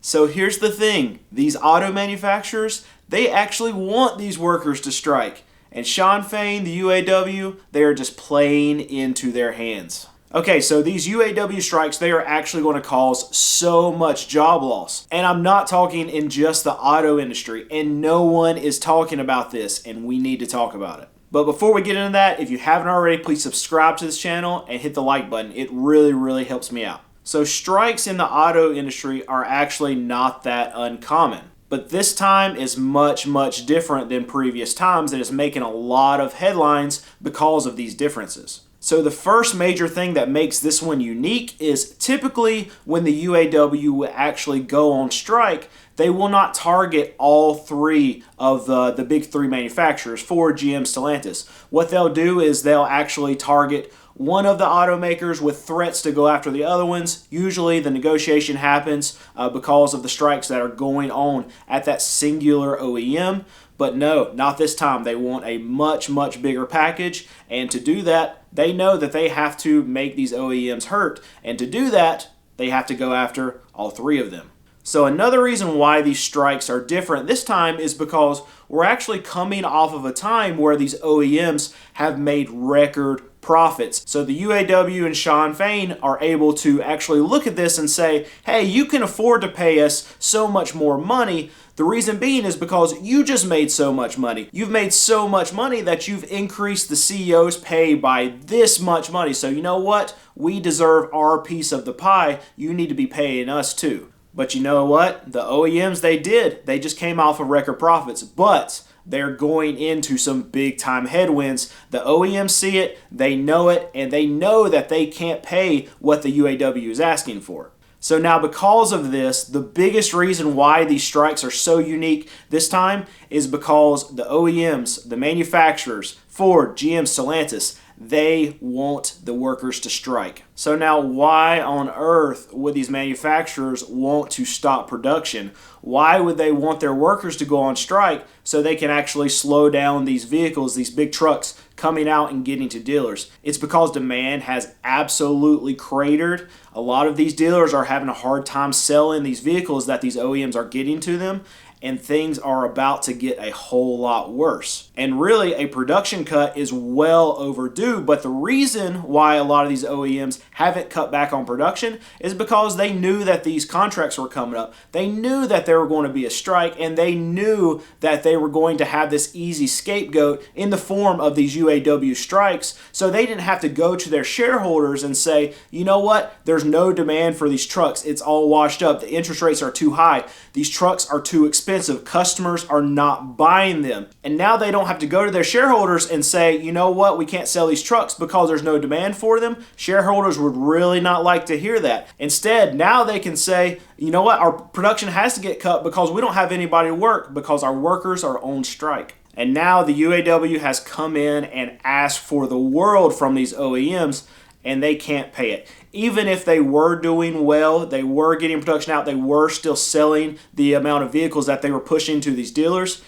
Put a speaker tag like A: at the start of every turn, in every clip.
A: So here's the thing, these auto manufacturers, they actually want these workers to strike. And Shawn Fain, the UAW, they are just playing into their hands. Okay, so these UAW strikes, they are actually going to cause so much job loss. And I'm not talking in just the auto industry, and no one is talking about this, and we need to talk about it. But before we get into that, if you haven't already, please subscribe to this channel and hit the like button. It really, really helps me out. So strikes in the auto industry are actually not that uncommon. But this time is much, much different than previous times, and it's making a lot of headlines because of these differences. So the first major thing that makes this one unique is typically when the UAW will actually go on strike, they will not target all three of the big three manufacturers, Ford, GM, Stellantis. What they'll do is they'll actually target one of the automakers with threats to go after the other ones. Usually the negotiation happens because of the strikes that are going on at that singular OEM. But no, not this time. They want a much, much bigger package. And to do that, they know that they have to make these OEMs hurt. And to do that, they have to go after all three of them. So another reason why these strikes are different this time is because we're actually coming off of a time where these OEMs have made record profits. So the UAW and Shawn Fain are able to actually look at this and say, hey, you can afford to pay us so much more money. The reason being is because you just made so much money. You've made so much money that you've increased the CEO's pay by this much money. So you know what? We deserve our piece of the pie. You need to be paying us too. But you know what? The OEMs, they did. They just came off of record profits. But they're going into some big time headwinds. The OEMs see it, they know it, and they know that they can't pay what the UAW is asking for. So now because of this, the biggest reason why these strikes are so unique this time is because the OEMs, the manufacturers, Ford, GM, Stellantis, they want the workers to strike. So now why on earth would these manufacturers want to stop production? Why would they want their workers to go on strike so they can actually slow down these vehicles, these big trucks coming out and getting to dealers? It's because demand has absolutely cratered. A lot of these dealers are having a hard time selling these vehicles that these OEMs are getting to them, and things are about to get a whole lot worse. And really, a production cut is well overdue, but the reason why a lot of these OEMs haven't cut back on production is because they knew that these contracts were coming up. They knew that there were going to be a strike, and they knew that they were going to have this easy scapegoat in the form of these UAW strikes, so they didn't have to go to their shareholders and say, you know what, there's no demand for these trucks. It's all washed up. The interest rates are too high. These trucks are too expensive. Customers are not buying them. And now they don't have to go to their shareholders and say, you know what, we can't sell these trucks because there's no demand for them. Shareholders would really not like to hear that. Instead, now they can say, you know what, our production has to get cut because we don't have anybody to work because our workers are on strike. And now the UAW has come in and asked for the world from these OEMs, and they can't pay it. Even if they were doing well, they were getting production out, they were still selling the amount of vehicles that they were pushing to these dealers,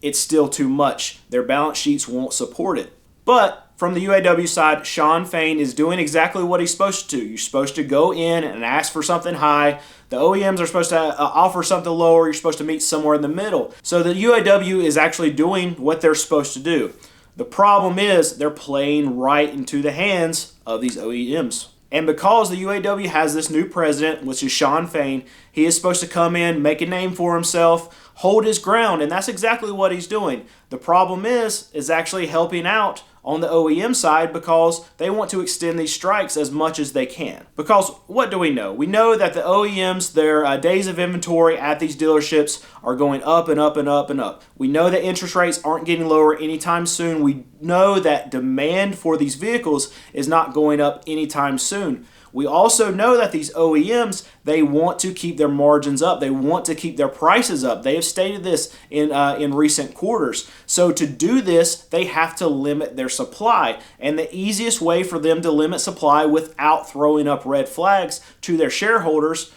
A: it's still too much. Their balance sheets won't support it. But from the UAW side, Shawn Fain is doing exactly what he's supposed to do. You're supposed to go in and ask for something high. The OEMs are supposed to offer something lower. You're supposed to meet somewhere in the middle. So the UAW is actually doing what they're supposed to do. The problem is they're playing right into the hands of these OEMs. And because the UAW has this new president, which is Shawn Fain, he is supposed to come in, make a name for himself, hold his ground, and that's exactly what he's doing. The problem is actually helping out on the OEM side because they want to extend these strikes as much as they can. Because what do we know? We know that the OEMs, their days of inventory at these dealerships are going up and up and up and up. We know that interest rates aren't getting lower anytime soon. We know that demand for these vehicles is not going up anytime soon. We also know that these OEMs, they want to keep their margins up. They want to keep their prices up. They have stated this in recent quarters. So to do this, they have to limit their supply. And the easiest way for them to limit supply without throwing up red flags to their shareholders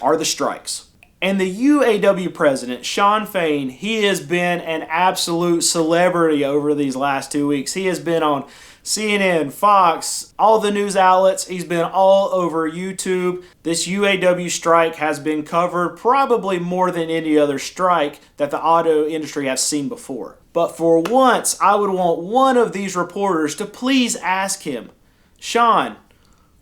A: are the strikes. And the UAW president, Sean Fain, he has been an absolute celebrity over these last 2 weeks. He has been on CNN, Fox, all the news outlets. He's been all over YouTube. This UAW strike has been covered probably more than any other strike that the auto industry has seen before. But for once, I would want one of these reporters to please ask him, Sean,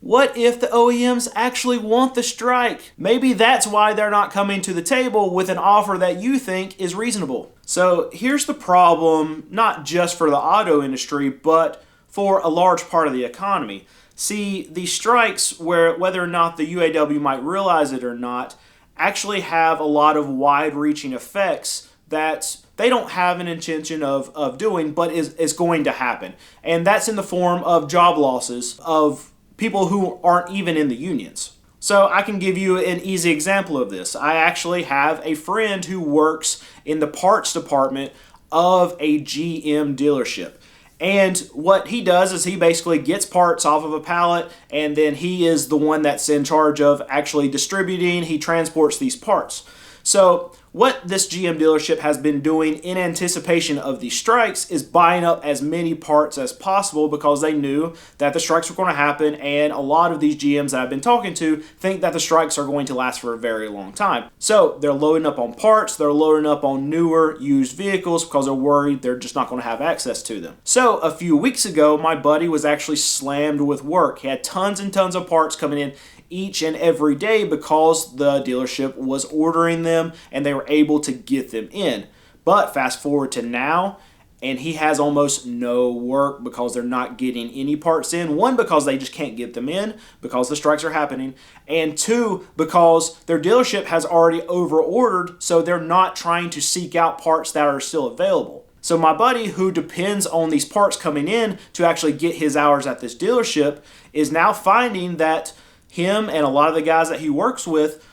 A: what if the OEMs actually want the strike? Maybe that's why they're not coming to the table with an offer that you think is reasonable. So here's the problem, not just for the auto industry, but for a large part of the economy. See, these strikes, whether or not the UAW might realize it or not, actually have a lot of wide-reaching effects that they don't have an intention of doing, but is going to happen. And that's in the form of job losses of people who aren't even in the unions. So I can give you an easy example of this. I actually have a friend who works in the parts department of a GM dealership. And what he does is he basically gets parts off of a pallet, and then he is the one that's in charge of actually distributing. He transports these parts. So what this GM dealership has been doing in anticipation of these strikes is buying up as many parts as possible because they knew that the strikes were going to happen, and a lot of these GMs that I've been talking to think that the strikes are going to last for a very long time. So they're loading up on parts, they're loading up on newer used vehicles because they're worried they're just not going to have access to them. So a few weeks ago, my buddy was actually slammed with work. He had tons and tons of parts coming in each and every day because the dealership was ordering them and they were able to get them in. But fast forward to now, and he has almost no work because they're not getting any parts in. One, because they just can't get them in because the strikes are happening. And two, because their dealership has already over-ordered, so they're not trying to seek out parts that are still available. So my buddy, who depends on these parts coming in to actually get his hours at this dealership, is now finding that him and a lot of the guys that he works with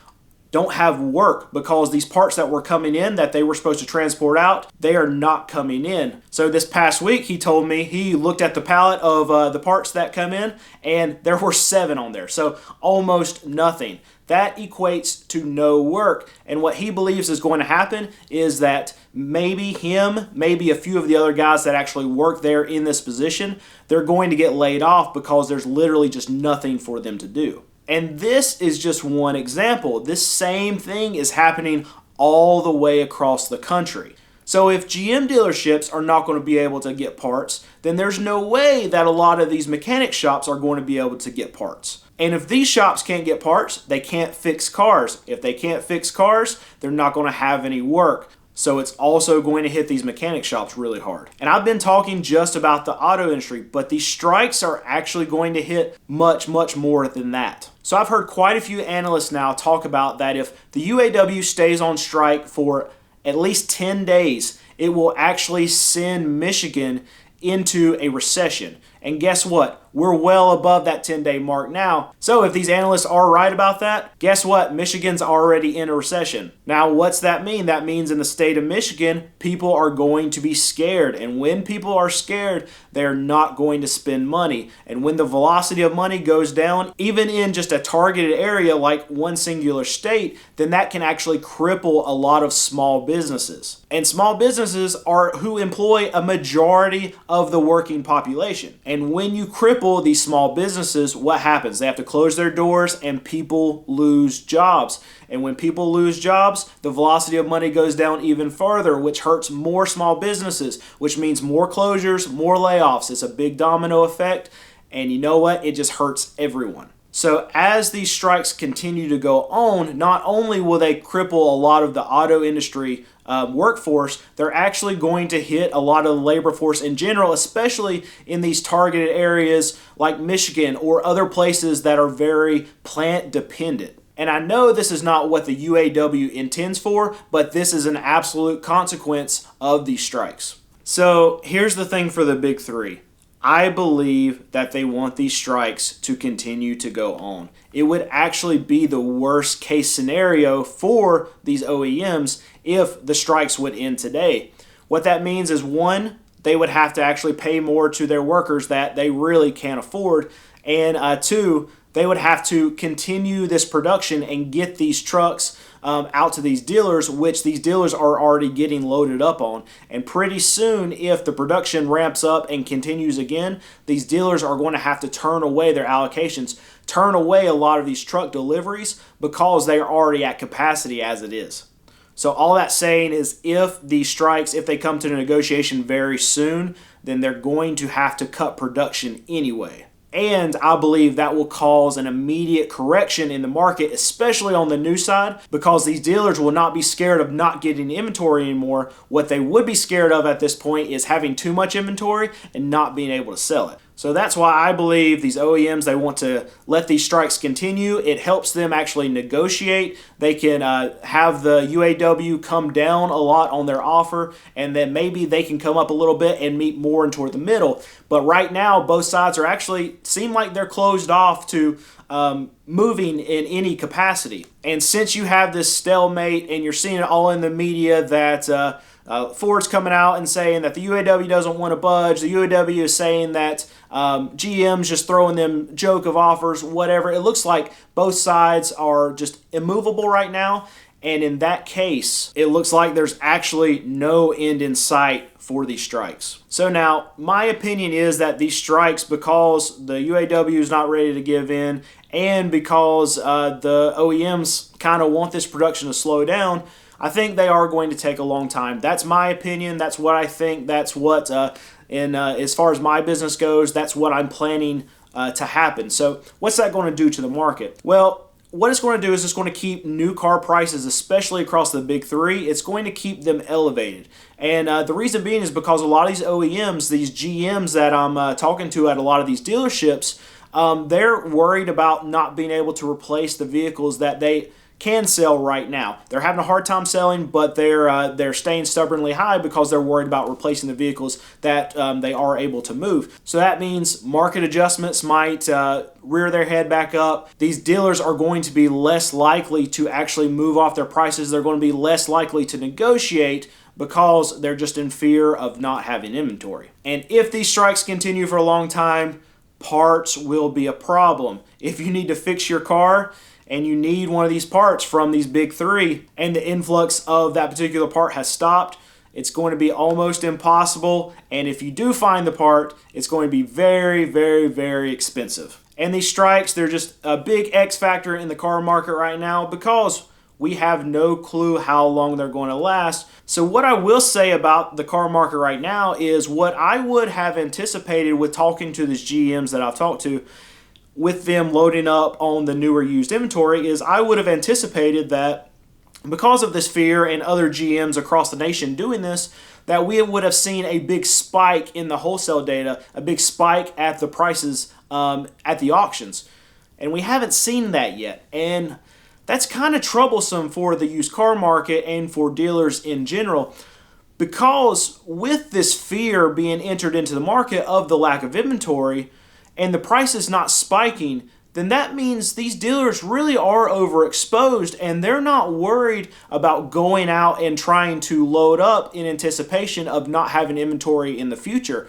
A: don't have work because these parts that were coming in that they were supposed to transport out, they are not coming in. So this past week, he told me he looked at the pallet of the parts that come in, and there were 7 on there. So almost nothing. That equates to no work. And what he believes is going to happen is that maybe him, maybe a few of the other guys that actually work there in this position, they're going to get laid off because there's literally just nothing for them to do. And this is just one example. This same thing is happening all the way across the country. So if GM dealerships are not going to be able to get parts, then there's no way that a lot of these mechanic shops are going to be able to get parts. And if these shops can't get parts, they can't fix cars. If they can't fix cars, they're not going to have any work. So it's also going to hit these mechanic shops really hard. And I've been talking just about the auto industry, but these strikes are actually going to hit much, much more than that. So I've heard quite a few analysts now talk about that if the UAW stays on strike for at least 10 days, it will actually send Michigan into a recession. And guess what? We're well above that 10-day mark now. So if these analysts are right about that, guess what? Michigan's already in a recession. Now, what's that mean? That means in the state of Michigan, people are going to be scared. And when people are scared, they're not going to spend money. And when the velocity of money goes down, even in just a targeted area like one singular state, then that can actually cripple a lot of small businesses. And small businesses are who employ a majority of the working population. And when you cripple these small businesses, what happens? They have to close their doors and people lose jobs. And when people lose jobs, the velocity of money goes down even further, which hurts more small businesses, which means more closures, more layoffs. It's a big domino effect. And you know what? It just hurts everyone. So as these strikes continue to go on, not only will they cripple a lot of the auto industry workforce, they're actually going to hit a lot of the labor force in general, especially in these targeted areas like Michigan or other places that are very plant dependent. And I know this is not what the UAW intends for, but this is an absolute consequence of these strikes. So here's the thing for the big three. I believe that they want these strikes to continue to go on. It would actually be the worst case scenario for these OEMs if the strikes would end today. What that means is, one, they would have to actually pay more to their workers that they really can't afford, and two, they would have to continue this production and get these trucks out to these dealers, which these dealers are already getting loaded up on. And pretty soon, if the production ramps up and continues again, these dealers are going to have to turn away their allocations, turn away a lot of these truck deliveries because they are already at capacity as it is. So all that saying is, if these strikes, if they come to a negotiation very soon, then they're going to have to cut production anyway. And I believe that will cause an immediate correction in the market, especially on the new side, because these dealers will not be scared of not getting inventory anymore. What they would be scared of at this point is having too much inventory and not being able to sell it. So that's why I believe these OEMs, they want to let these strikes continue. It helps them actually negotiate. They can have the UAW come down a lot on their offer, and then maybe they can come up a little bit and meet more and toward the middle. But right now, both sides are actually seem like they're closed off to moving in any capacity. And since you have this stalemate and you're seeing it all in the media that Ford's coming out and saying that the UAW doesn't want to budge. The UAW is saying that GM's just throwing them joke of offers, whatever. It looks like both sides are just immovable right now. And in that case, it looks like there's actually no end in sight for these strikes. So now, my opinion is that these strikes, because the UAW is not ready to give in, and because the OEMs kind of want this production to slow down, I think they are going to take a long time. That's my opinion. That's what I think. That's what, as far as my business goes, that's what I'm planning to happen. So what's that going to do to the market? Well, what it's going to do is it's going to keep new car prices, especially across the big three, it's going to keep them elevated. And the reason being is because a lot of these OEMs, these GMs that I'm talking to at a lot of these dealerships, they're worried about not being able to replace the vehicles that they can sell right now. They're having a hard time selling, but they're staying stubbornly high because they're worried about replacing the vehicles that they are able to move. So that means market adjustments might rear their head back up. These dealers are going to be less likely to actually move off their prices. They're going to be less likely to negotiate because they're just in fear of not having inventory. And if these strikes continue for a long time, parts will be a problem. If you need to fix your car, and you need one of these parts from these big three, and the influx of that particular part has stopped, it's going to be almost impossible. And if you do find the part, it's going to be very, very, very expensive. And these strikes, they're just a big X factor in the car market right now because we have no clue how long they're going to last. So what I will say about the car market right now is what I would have anticipated with talking to these GMs that I've talked to, with them loading up on the newer used inventory, is I would have anticipated that because of this fear and other GMs across the nation doing this, that we would have seen a big spike in the wholesale data, a big spike at the prices at the auctions. And we haven't seen that yet. And that's kind of troublesome for the used car market and for dealers in general, because with this fear being entered into the market of the lack of inventory, and the price is not spiking, then that means these dealers really are overexposed and they're not worried about going out and trying to load up in anticipation of not having inventory in the future.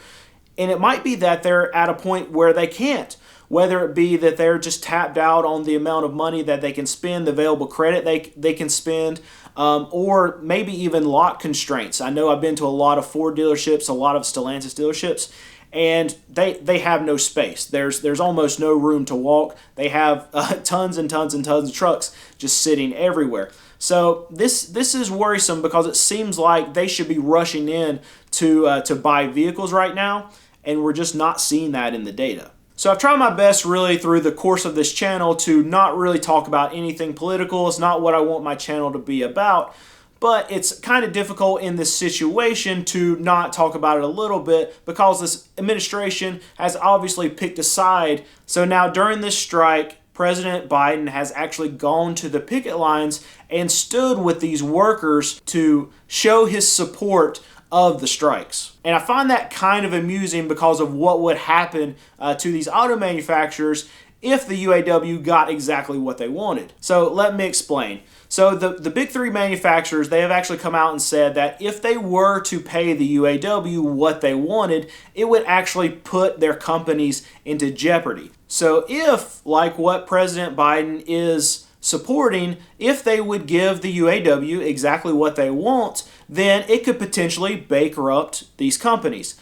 A: And it might be that they're at a point where they can't, whether it be that they're just tapped out on the amount of money that they can spend, the available credit they can spend, or maybe even lot constraints. I know I've been to a lot of Ford dealerships, a lot of Stellantis dealerships, and they have no space. There's almost no room to walk. They have tons and tons and tons of trucks just sitting everywhere. So this is worrisome because it seems like they should be rushing in to buy vehicles right now, and we're just not seeing that in the data. So I've tried my best really through the course of this channel to not really talk about anything political. It's not what I want my channel to be about. But it's kind of difficult in this situation to not talk about it a little bit because this administration has obviously picked a side. So now during this strike, President Biden has actually gone to the picket lines and stood with these workers to show his support of the strikes. And I find that kind of amusing because of what would happen to these auto manufacturers if the UAW got exactly what they wanted. So let me explain. So the big three manufacturers, they have actually come out and said that if they were to pay the UAW what they wanted, it would actually put their companies into jeopardy. So if, like what President Biden is supporting, if they would give the UAW exactly what they want, then it could potentially bankrupt these companies.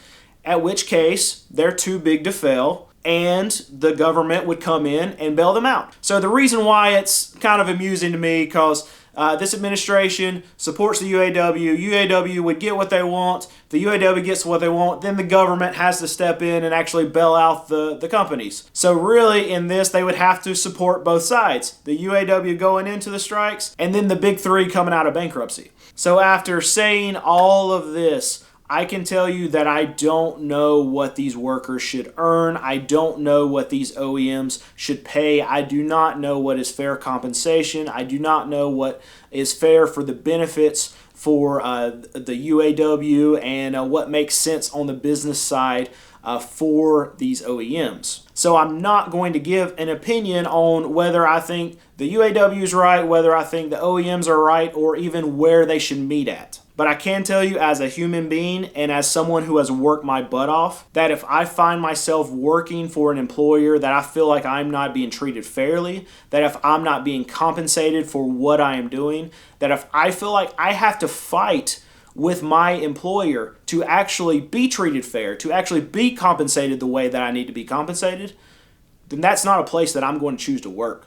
A: At which case, they're too big to fail, and the government would come in and bail them out. So the reason why it's kind of amusing to me, because this administration supports the UAW. UAW would get what they want. If the UAW gets what they want, then the government has to step in and actually bail out the companies. So really, in this, they would have to support both sides. The UAW going into the strikes, and then the big three coming out of bankruptcy. So after saying all of this, I can tell you that I don't know what these workers should earn. I don't know what these OEMs should pay. I do not know what is fair compensation. I do not know what is fair for the benefits for the UAW and what makes sense on the business side for these OEMs. So I'm not going to give an opinion on whether I think the UAW is right, whether I think the OEMs are right, or even where they should meet at. But I can tell you, as a human being and as someone who has worked my butt off, that if I find myself working for an employer that I feel like I'm not being treated fairly, that if I'm not being compensated for what I am doing, that if I feel like I have to fight with my employer to actually be treated fair, to actually be compensated the way that I need to be compensated, then that's not a place that I'm going to choose to work.